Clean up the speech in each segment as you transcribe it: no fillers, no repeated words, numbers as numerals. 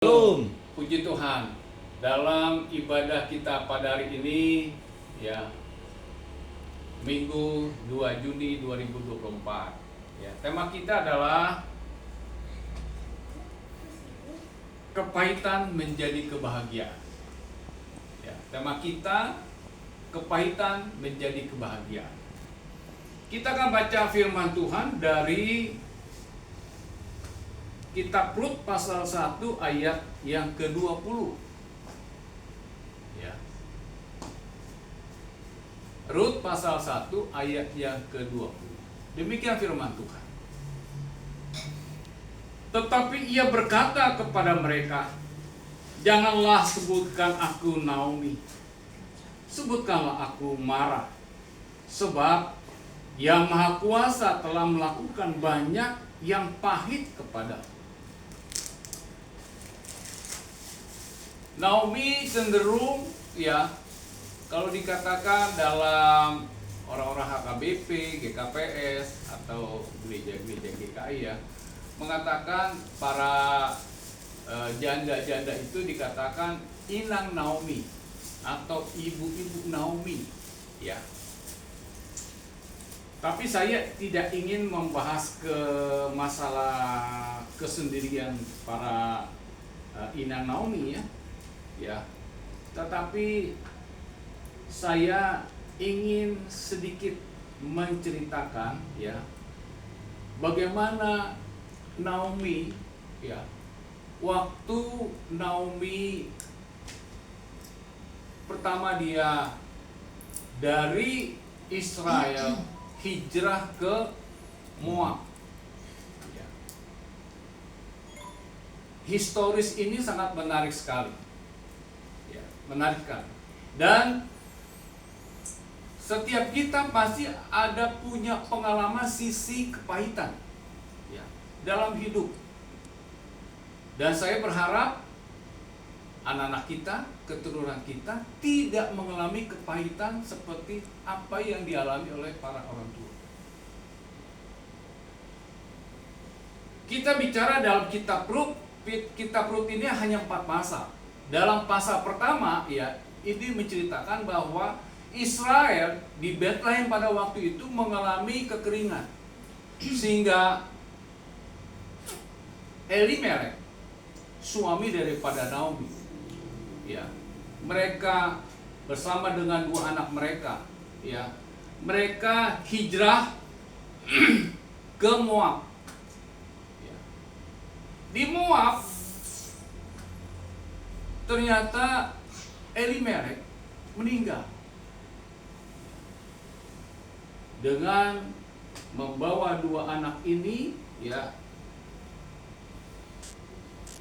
Belum. Puji Tuhan, dalam ibadah kita pada hari ini, ya, Minggu 2 Juni 2024, ya, tema kita adalah kepahitan menjadi kebahagiaan. Ya, tema kita kepahitan menjadi kebahagiaan. Kita akan baca firman Tuhan dari Kitab Rut pasal 1 ayat yang ke-20. Ya. Rut pasal 1 ayat yang ke-20. Demikian firman Tuhan. Tetapi ia berkata kepada mereka, "Janganlah sebutkan aku Naomi. Sebutkanlah aku Mara. Sebab Yang Maha Kuasa telah melakukan banyak yang pahit kepadaku." Naomi cenderung, ya, kalau dikatakan dalam orang-orang HKBP, GKPS atau gereja-gereja GKI, ya, mengatakan para janda-janda itu dikatakan inang Naomi atau ibu-ibu Naomi, ya. Tapi saya tidak ingin membahas ke masalah kesendirian para inang Naomi, ya. Ya, tetapi saya ingin sedikit menceritakan, ya, bagaimana Naomi, ya, waktu Naomi pertama dia dari Israel hijrah ke Moab. Ya. Historis ini sangat menarik sekali. Menarik. Dan setiap kita pasti ada punya pengalaman sisi kepahitan, ya, dalam hidup. Dan saya berharap anak-anak kita, keturunan kita tidak mengalami kepahitan seperti apa yang dialami oleh para orang tua. Kita bicara dalam kitab Rut. Kitab Rut ini hanya 4 pasal. Dalam pasal pertama, ya, ini menceritakan bahwa Israel di Bethlehem pada waktu itu mengalami kekeringan, sehingga Elimelek, suami daripada Naomi, ya, mereka bersama dengan 2 anak mereka, ya, mereka hijrah ke Moab. Ya. Di Moab ternyata Elimelek meninggal dengan membawa 2 anak ini, ya,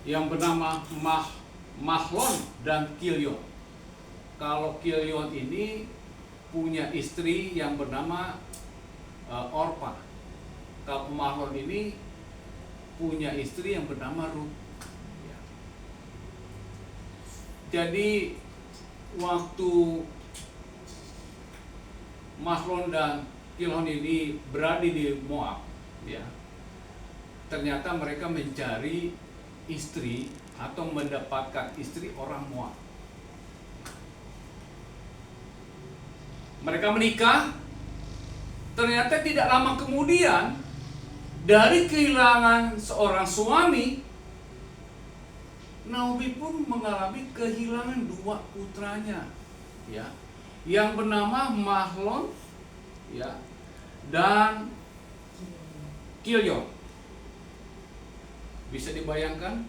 yang bernama Mahlon dan Kilion. Kalau Kilion ini punya istri yang bernama Orpa. Kalau Mahlon ini punya istri yang bernama Rut. Jadi waktu Mahlon dan Kilion ini berada di Moab, ya, ternyata mereka mencari istri atau mendapatkan istri orang Moab. Mereka menikah. Ternyata tidak lama kemudian dari kehilangan seorang suami, Naomi pun mengalami kehilangan 2 putranya, ya, yang bernama Mahlon, ya, dan Kilion. Bisa dibayangkan,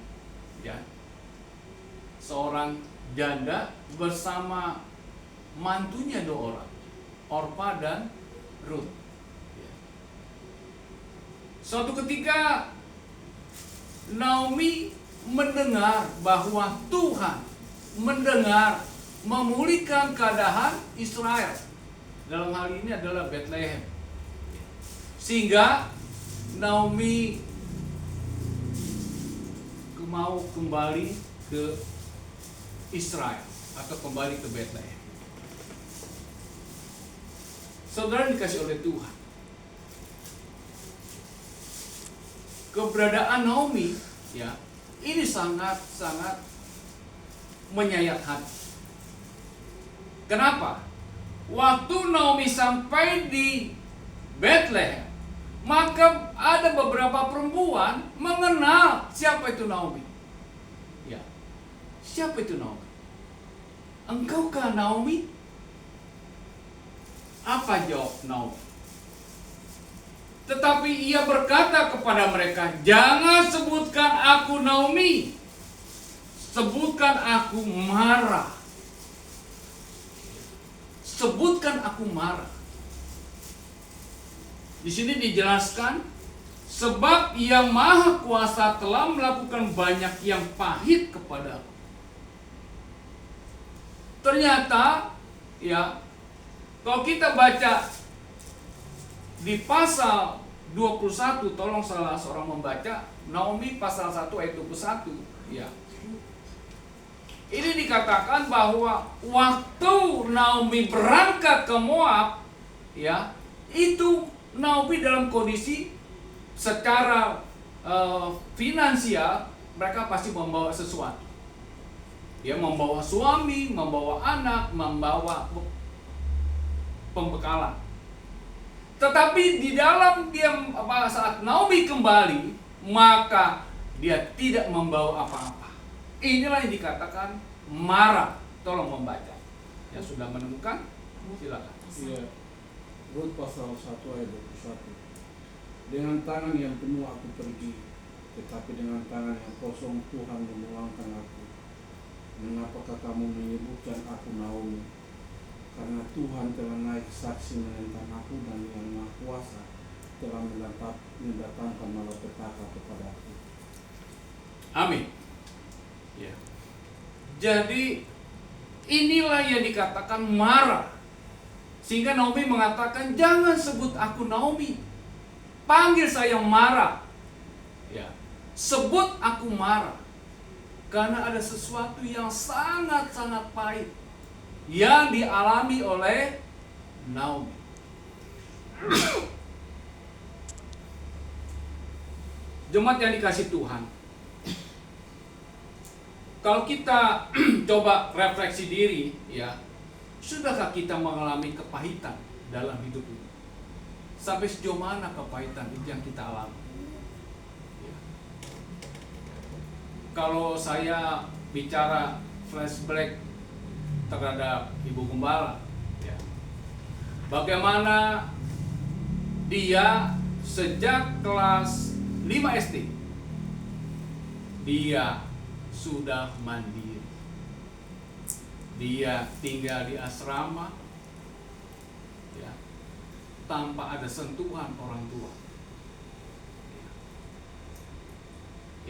ya, seorang janda bersama mantunya 2 orang, Orpa dan Rut. Ya. Suatu ketika Naomi mendengar bahwa Tuhan memulihkan keadaan Israel. Dalam hal ini adalah Bethlehem. Sehingga Naomi mau kembali ke Israel atau kembali ke Bethlehem. Saudara dikasih oleh Tuhan, keberadaan Naomi, ya, Ini sangat-sangat menyayat hati. Kenapa? Waktu Naomi sampai di Bethlehem, maka ada beberapa perempuan mengenal siapa itu Naomi. Ya, siapa itu Naomi? Engkaukah Naomi? Apa jawab Naomi? Tetapi ia berkata kepada mereka, jangan sebutkan aku Naomi, sebutkan aku Mara. Sebutkan aku Mara. Di sini dijelaskan, sebab Yang Maha Kuasa telah melakukan banyak yang pahit kepada aku. Ternyata, ya, kalau kita baca di pasal 21, tolong salah seorang membaca, Naomi pasal 1 ayat 21, ya. Ini dikatakan bahwa waktu Naomi berangkat ke Moab, ya, itu Naomi dalam kondisi secara finansial mereka pasti membawa sesuatu. Dia membawa suami, membawa anak, membawa pembekalan. Tetapi di dalam saat Naomi kembali, maka dia tidak membawa apa-apa. Inilah yang dikatakan Mara. Tolong membaca. Yang sudah menemukan, silakan. Iya. Rut pasal 1 ayat 21. Dengan tangan yang penuh aku pergi, tetapi dengan tangan yang kosong Tuhan memulangkan aku. Mengapakah kamu menyebutkan aku Naomi? Karena Tuhan telah naik saksi menentang aku, dan Yang Maha Kuasa telah mendatangkan malapetaka kepada aku. Amin. Ya. Jadi inilah yang dikatakan Mara. Sehingga Naomi mengatakan, jangan sebut aku Naomi, panggil saya Mara. Ya. Sebut aku Mara. Karena ada sesuatu yang sangat-sangat pahit yang dialami oleh Naomi. Jemaat yang dikasih Tuhan, kalau kita coba refleksi diri, ya, sudahkah kita mengalami kepahitan dalam hidup ini? Sampai sejauh mana kepahitan itu yang kita alami? Ya. Kalau saya bicara flashback terhadap Ibu Gembala, ya, bagaimana dia sejak kelas 5 SD dia sudah mandiri. Dia tinggal di asrama, ya, tanpa ada sentuhan orang tua.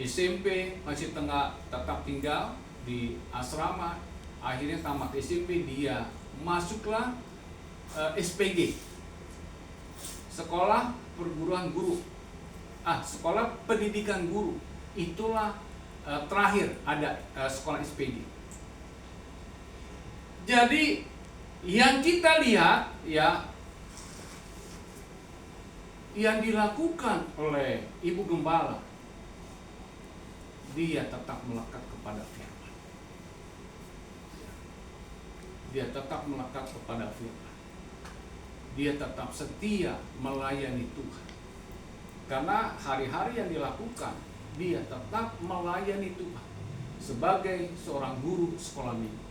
SMP masih tetap tinggal di asrama. Akhirnya tamat SMP dia masuklah SPG, sekolah perguruan guru, sekolah pendidikan guru. Itulah terakhir ada sekolah SPG. Jadi yang kita lihat, ya, yang dilakukan oleh Ibu Gembala, dia tetap melekat kepada firman. Dia tetap melekat kepada firman. Dia tetap setia melayani Tuhan. Karena hari-hari yang dilakukan, dia tetap melayani Tuhan sebagai seorang guru sekolah minggu.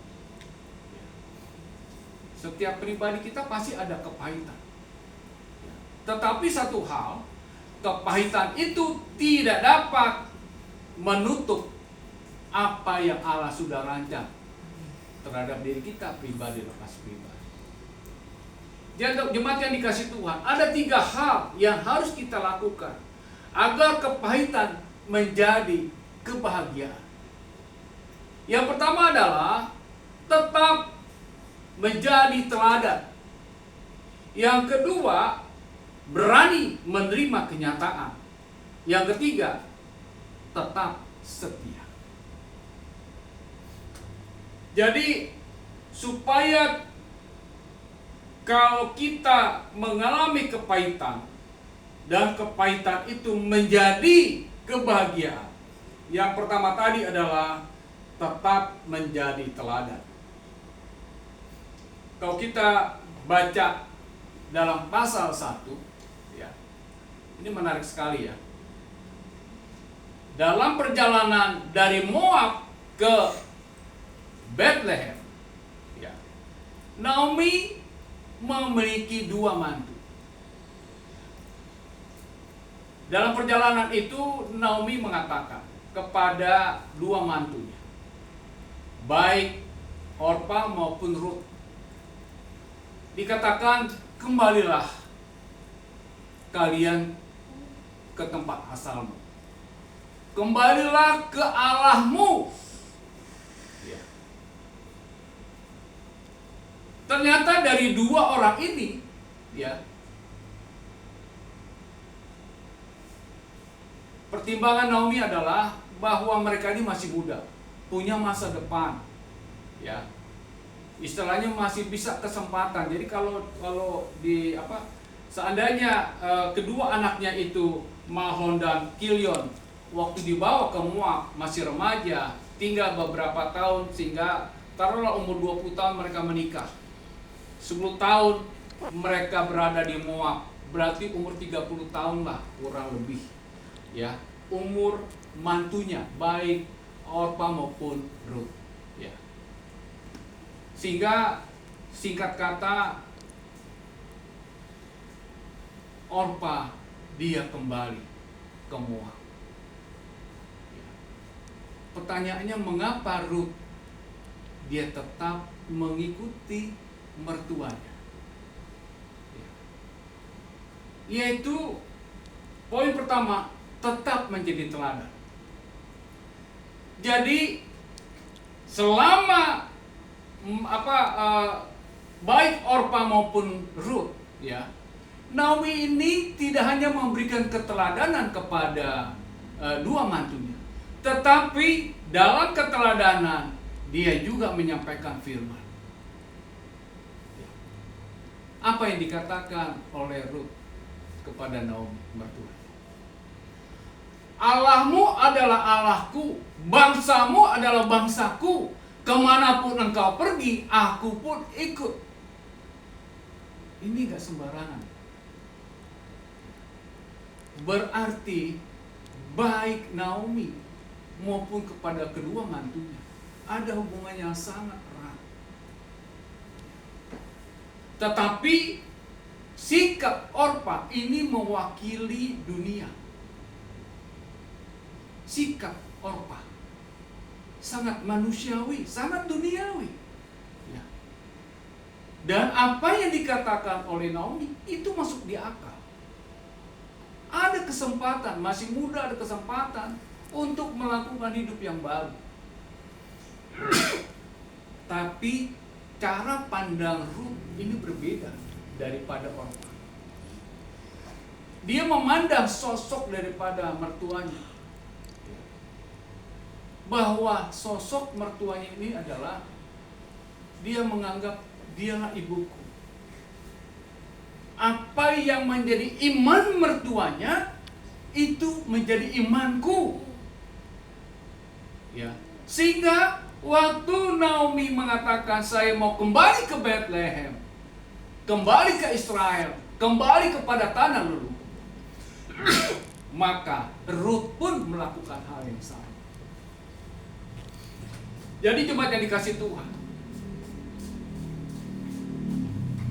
Setiap pribadi kita pasti ada kepahitan. Tetapi satu hal, kepahitan itu tidak dapat menutup apa yang Allah sudah rancang terhadap diri kita pribadi lepas pribadi. Jadi jemaat yang dikasih Tuhan, ada 3 hal yang harus kita lakukan agar kepahitan menjadi kebahagiaan. Yang pertama adalah tetap menjadi teladan. Yang kedua, berani menerima kenyataan. Yang ketiga, tetap setia. Jadi supaya kalau kita mengalami kepahitan dan kepahitan itu menjadi kebahagiaan, Yang pertama tadi adalah tetap menjadi teladan. Kalau kita baca dalam pasal 1, ya, ini menarik sekali ya. Dalam perjalanan dari Moab ke Bethlehem, ya, Naomi memiliki 2 mantu. Dalam perjalanan itu Naomi mengatakan kepada 2 mantunya, baik Orpa maupun Ruth, dikatakan, kembalilah kalian ke tempat asalmu, kembalilah ke Allahmu. Ya. Ternyata dari 2 orang ini, ya, pertimbangan Naomi adalah bahwa mereka ini masih muda, punya masa depan, ya, istilahnya masih bisa kesempatan. Jadi kalau di seandainya kedua anaknya itu Mahlon dan Kilion waktu dibawa ke Moab masih remaja, tinggal beberapa tahun, sehingga taruhlah umur 20 tahun mereka menikah, 10 tahun mereka berada di Moab, berarti umur 30 tahun lah kurang lebih, ya, umur mantunya baik Orpa maupun Ruth, ya. Sehingga singkat kata Orpa dia kembali ke Moab. Ya. Pertanyaannya, mengapa Ruth dia tetap mengikuti mertuanya? Ya. Yaitu poin pertama, tetap menjadi teladan. Jadi selama baik Orpa maupun Ruth, ya, Naomi ini tidak hanya memberikan keteladanan kepada 2 mantunya, tetapi dalam keteladanan dia juga menyampaikan firman. Apa yang dikatakan oleh Ruth kepada Naomi mertua? Allahmu adalah Allahku, bangsamu adalah bangsaku. Kemanapun engkau pergi, aku pun ikut. Ini gak sembarangan. Berarti baik Naomi maupun kepada kedua mantunya ada hubungan yang sangat erat. Tetapi sikap Orpa ini mewakili dunia. Sikap Orpa sangat manusiawi, sangat duniawi, ya. Dan apa yang dikatakan oleh Naomi itu masuk di akal. Ada kesempatan, masih muda, ada kesempatan untuk melakukan hidup yang baru. Tapi cara pandang Ruth ini berbeda daripada Orpa. Dia memandang sosok daripada mertuanya, bahwa sosok mertuanya ini adalah, dia menganggap dialah ibuku. Apa yang menjadi iman mertuanya itu menjadi imanku, ya. Sehingga waktu Naomi mengatakan saya mau kembali ke Bethlehem, kembali ke Israel, kembali kepada tanah leluhur, maka Ruth pun melakukan hal yang sama. Jadi jemaat yang dikasih Tuhan,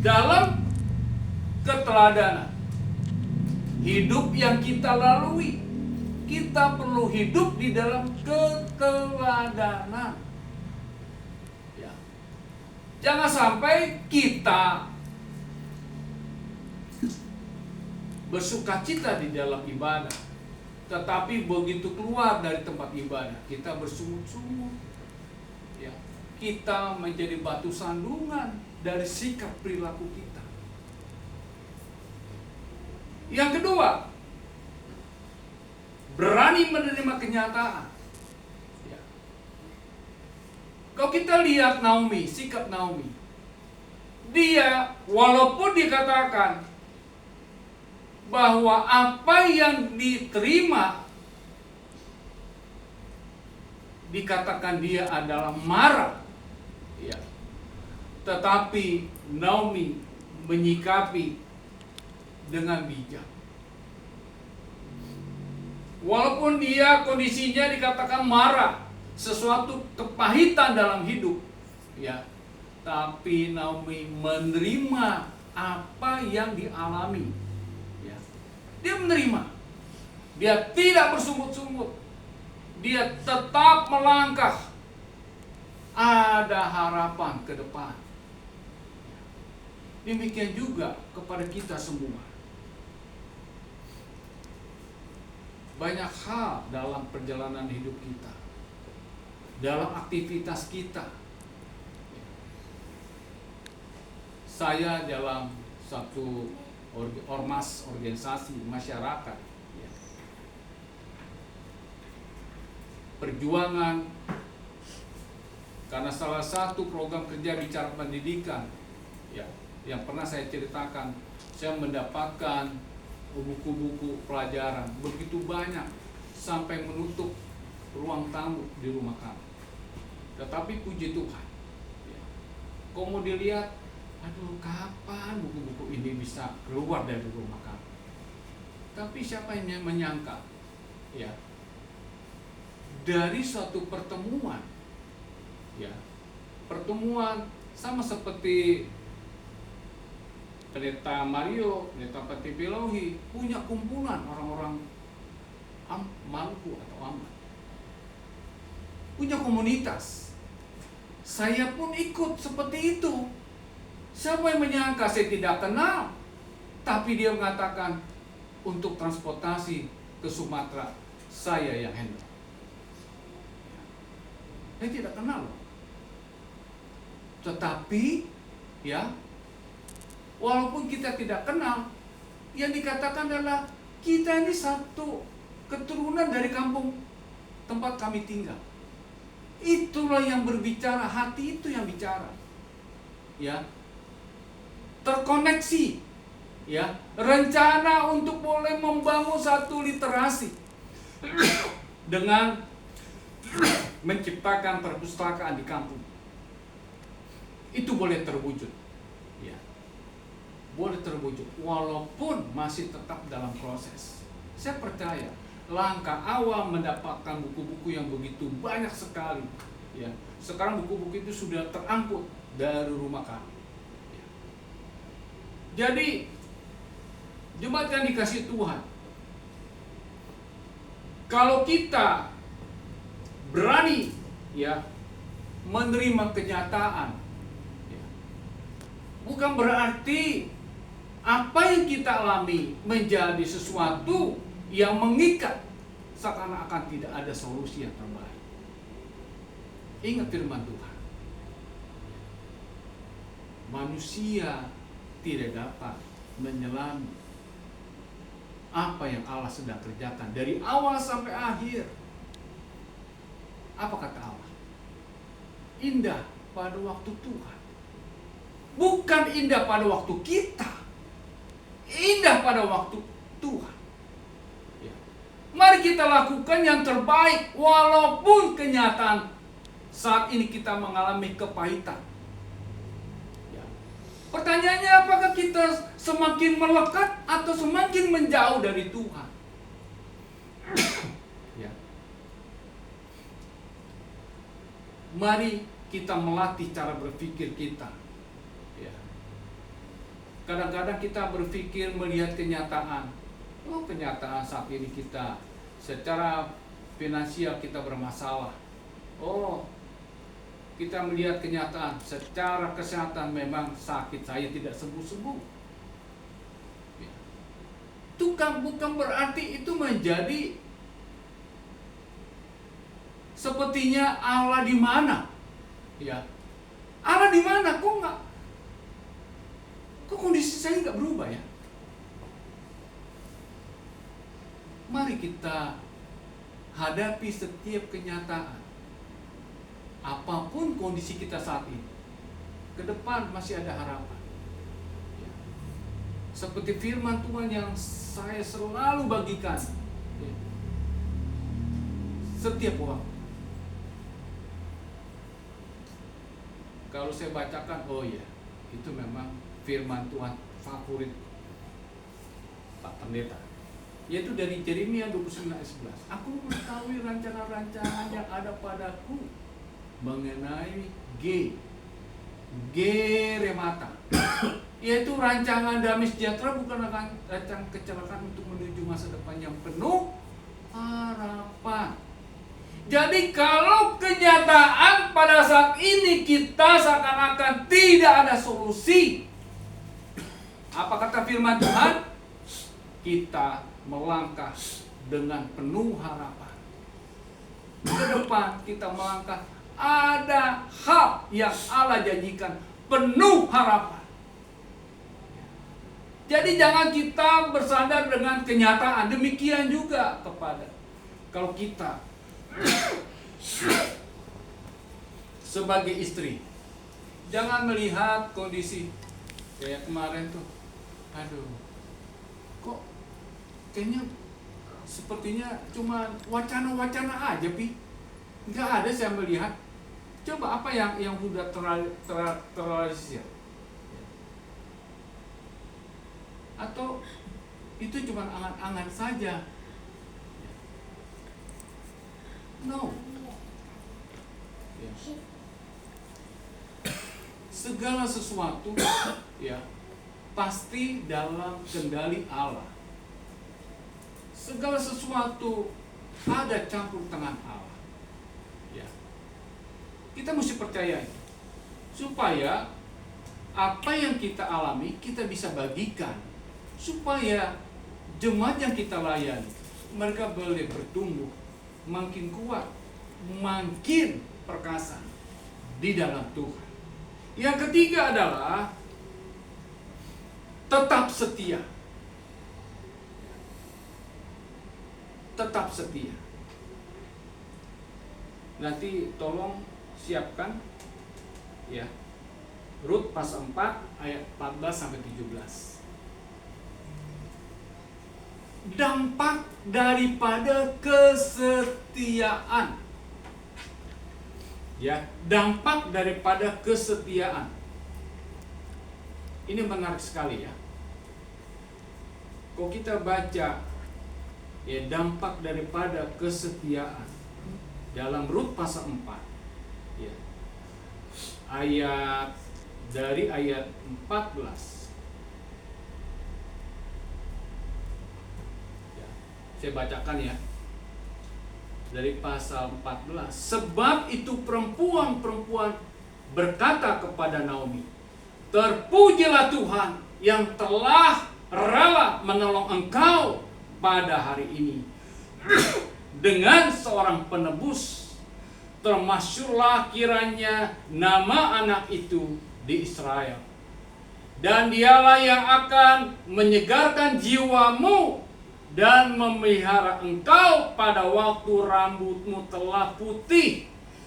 dalam keteladanan hidup yang kita lalui, kita perlu hidup di dalam keteladanan, ya. Jangan sampai kita bersukacita di dalam ibadah, tetapi begitu keluar dari tempat ibadah kita bersungut-sungut, ya. Kita menjadi batu sandungan dari sikap perilaku kita. Yang kedua, berani menerima kenyataan, ya. Kalau kita lihat Naomi, sikap Naomi, dia walaupun dikatakan bahwa apa yang diterima dikatakan dia adalah marah, ya. Tetapi Naomi menyikapi dengan bijak. Walaupun dia kondisinya dikatakan marah, sesuatu kepahitan dalam hidup, ya, tapi Naomi menerima apa yang dialami, ya. Dia menerima, dia tidak bersungut-sungut, dia tetap melangkah, ada harapan ke depan. Demikian juga kepada kita semua. Banyak hal dalam perjalanan hidup kita, dalam aktivitas kita. Saya dalam satu ormas, organisasi masyarakat, ya, perjuangan karena salah satu program kerja bicara pendidikan, ya, yang pernah saya ceritakan, saya mendapatkan buku-buku pelajaran begitu banyak sampai menutup ruang tamu di rumah kami. Tetapi puji Tuhan, ya, kok mau dilihat, aduh, kapan buku-buku ini bisa keluar dari rumah kami? Tapi siapa yang menyangka, ya, dari suatu pertemuan, ya, pertemuan sama seperti Pendeta Mario, Pendeta Patipilohi punya kumpulan orang-orang Maluku atau Aman, punya komunitas. Saya pun ikut seperti itu. Siapa yang menyangka, saya tidak kenal, tapi dia mengatakan untuk transportasi ke Sumatera saya yang handle. Saya tidak kenal, tetapi, ya, walaupun kita tidak kenal, yang dikatakan adalah kita ini satu keturunan dari kampung tempat kami tinggal. Itulah yang berbicara, hati itu yang bicara, ya. Terkoneksi, ya, rencana untuk boleh membangun satu literasi dengan menciptakan perpustakaan di kampung. Itu boleh terwujud, ya, boleh terwujud walaupun masih tetap dalam proses. Saya percaya langkah awal mendapatkan buku-buku yang begitu banyak sekali, ya, sekarang buku-buku itu sudah terangkut dari rumah kami. Jadi jemaat yang dikasih Tuhan, kalau kita berani, ya, menerima kenyataan, ya, bukan berarti apa yang kita alami menjadi sesuatu yang mengikat, seakan-akan tidak ada solusi yang terbaik. Ingat firman Tuhan, manusia tidak dapat menyelami apa yang Allah sedang kerjakan dari awal sampai akhir. Apa kata Allah? Indah pada waktu Tuhan. Bukan indah pada waktu kita. Indah pada waktu Tuhan. Ya. Mari kita lakukan yang terbaik walaupun kenyataan saat ini kita mengalami kepahitan. Pertanyaannya, apakah kita semakin melekat atau semakin menjauh dari Tuhan? Ya. Mari kita melatih cara berpikir kita. Ya. Kadang-kadang kita berpikir melihat kenyataan. Oh, kenyataan saat ini kita secara finansial kita bermasalah. Oh, kita melihat kenyataan secara kesehatan memang sakit saya tidak sembuh-sembuh. Ya. Itu kan bukan berarti itu menjadi sepertinya Allah di mana? Ya. Allah di mana? Kok kondisi saya nggak berubah ya? Mari kita hadapi setiap kenyataan. Apapun kondisi kita saat ini, ke depan masih ada harapan. Ya. Seperti firman Tuhan yang saya selalu bagikan, ya, setiap waktu. kalau saya bacakan, oh ya, itu memang firman Tuhan favorit Pak Pendeta, yaitu dari Yeremia 29 ayat 11. Aku mengetahui rancangan-rancangan yang ada padaku mengenai Remata, yaitu rancangan damai sejahtera, bukan rancangan kecelakaan, untuk menuju masa depan yang penuh harapan. Jadi kalau kenyataan pada saat ini kita seakan-akan tidak ada solusi, apa kata firman Tuhan? Kita melangkah dengan penuh harapan. Ke depan kita melangkah, ada hal yang Allah janjikan, penuh harapan. Jadi jangan kita bersandar dengan kenyataan. Demikian juga kepada kalau kita sebagai istri, jangan melihat kondisi kayak kemarin tuh, aduh, kok kayaknya sepertinya cuma wacana-wacana aja, Pi. Nggak ada saya melihat. Coba apa yang sudah terrealisir? Atau itu cuma angan-angan saja? No. Ya. Segala sesuatu ya pasti dalam kendali Allah. Segala sesuatu ada campur tangan Allah. Ya. Kita mesti percaya supaya apa yang kita alami kita bisa bagikan, supaya jemaat yang kita layani mereka boleh bertumbuh makin kuat, makin perkasa di dalam Tuhan. Yang ketiga adalah tetap setia. Tetap setia. Nanti tolong siapkan ya, Rut pasal 4 ayat 14 sampai 17. Dampak daripada kesetiaan. Ya, dampak daripada kesetiaan. Ini menarik sekali ya. Kalau kita baca ya dampak daripada kesetiaan dalam Rut pasal 4 ya, dari ayat 14. Saya bacakan ya, dari pasal 14. Sebab itu perempuan-perempuan berkata kepada Naomi, terpujilah Tuhan yang telah rela menolong engkau pada hari ini dengan seorang penebus. Termasyurlah kiranya nama anak itu di Israel, dan dialah yang akan menyegarkan jiwamu dan memelihara engkau pada waktu rambutmu telah putih,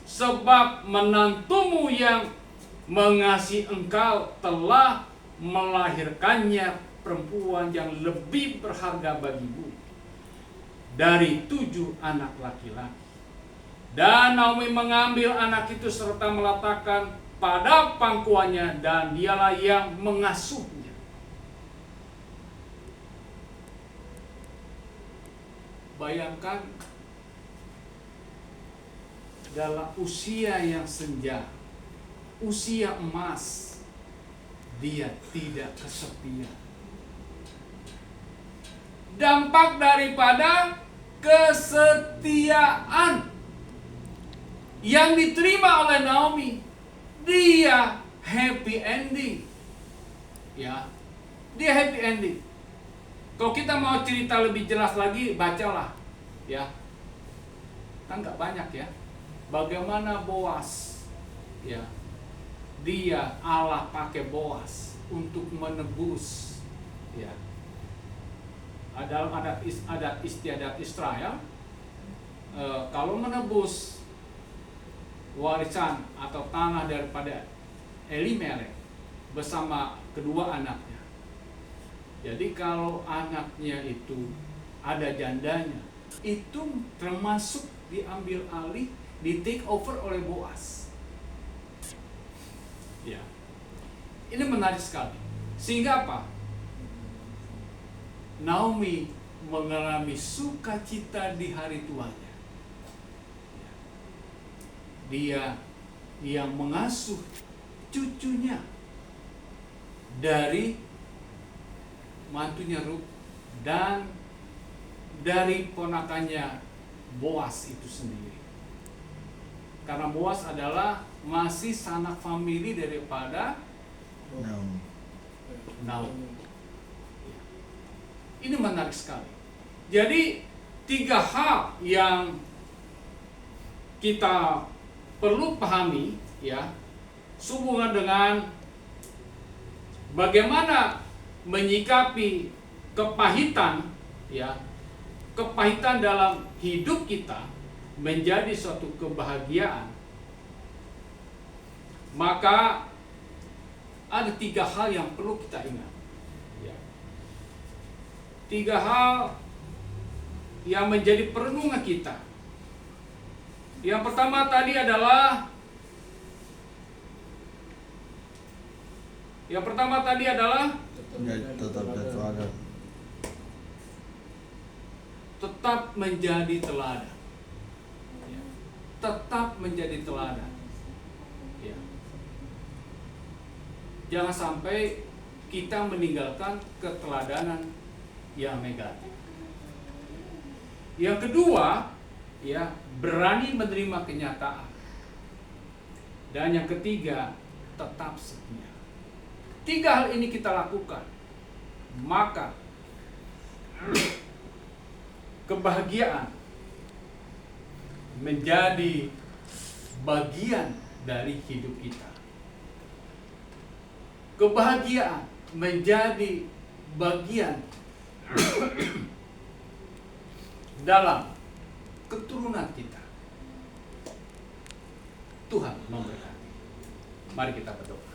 sebab menantumu yang mengasihi engkau telah melahirkannya perempuan yang lebih berharga bagimu dari 7 anak laki-laki. Dan Naomi mengambil anak itu serta meletakkan pada pangkuannya, dan dialah yang mengasuhnya. Bayangkan dalam usia yang senja, usia emas, dia tidak kesepian. Dampak daripada kesetiaan yang diterima oleh Naomi, dia happy ending. Ya, dia happy ending. Kalau kita mau cerita lebih jelas lagi, bacalah, ya. Kan nggak banyak ya. Bagaimana Boas, ya, dia Allah pakai Boas untuk menebus, ya. Dalam adat istiadat Israel, kalau menebus warisan atau tanah daripada Elimelek bersama kedua anaknya. Jadi kalau anaknya itu ada jandanya, itu termasuk diambil alih, di take over oleh Boas. Ini menarik sekali. Sehingga apa? Naomi mengalami sukacita di hari tuanya. Dia yang mengasuh cucunya dari mantunya Rut dan dari ponakannya Boas itu sendiri. Karena Boas adalah masih sanak famili daripada Naomi. Ini menarik sekali. Jadi 3 hal yang kita perlu pahami, ya, sehubungan dengan bagaimana menyikapi kepahitan, ya, kepahitan dalam hidup kita menjadi suatu kebahagiaan. Maka ada 3 hal yang perlu kita ingat, ya. 3 hal yang menjadi perenungan kita. Yang pertama tadi adalah tetap menjadi teladan. Ya. Tetap menjadi teladan. Ya. Jangan sampai kita meninggalkan keteladanan yang negatif. Yang kedua, ya, berani menerima kenyataan. Dan yang ketiga, tetap setia. 3 hal ini kita lakukan, maka kebahagiaan menjadi bagian dari hidup kita. Kebahagiaan menjadi bagian dalam keturunan kita. Tuhan memberkati. Mari kita berdoa.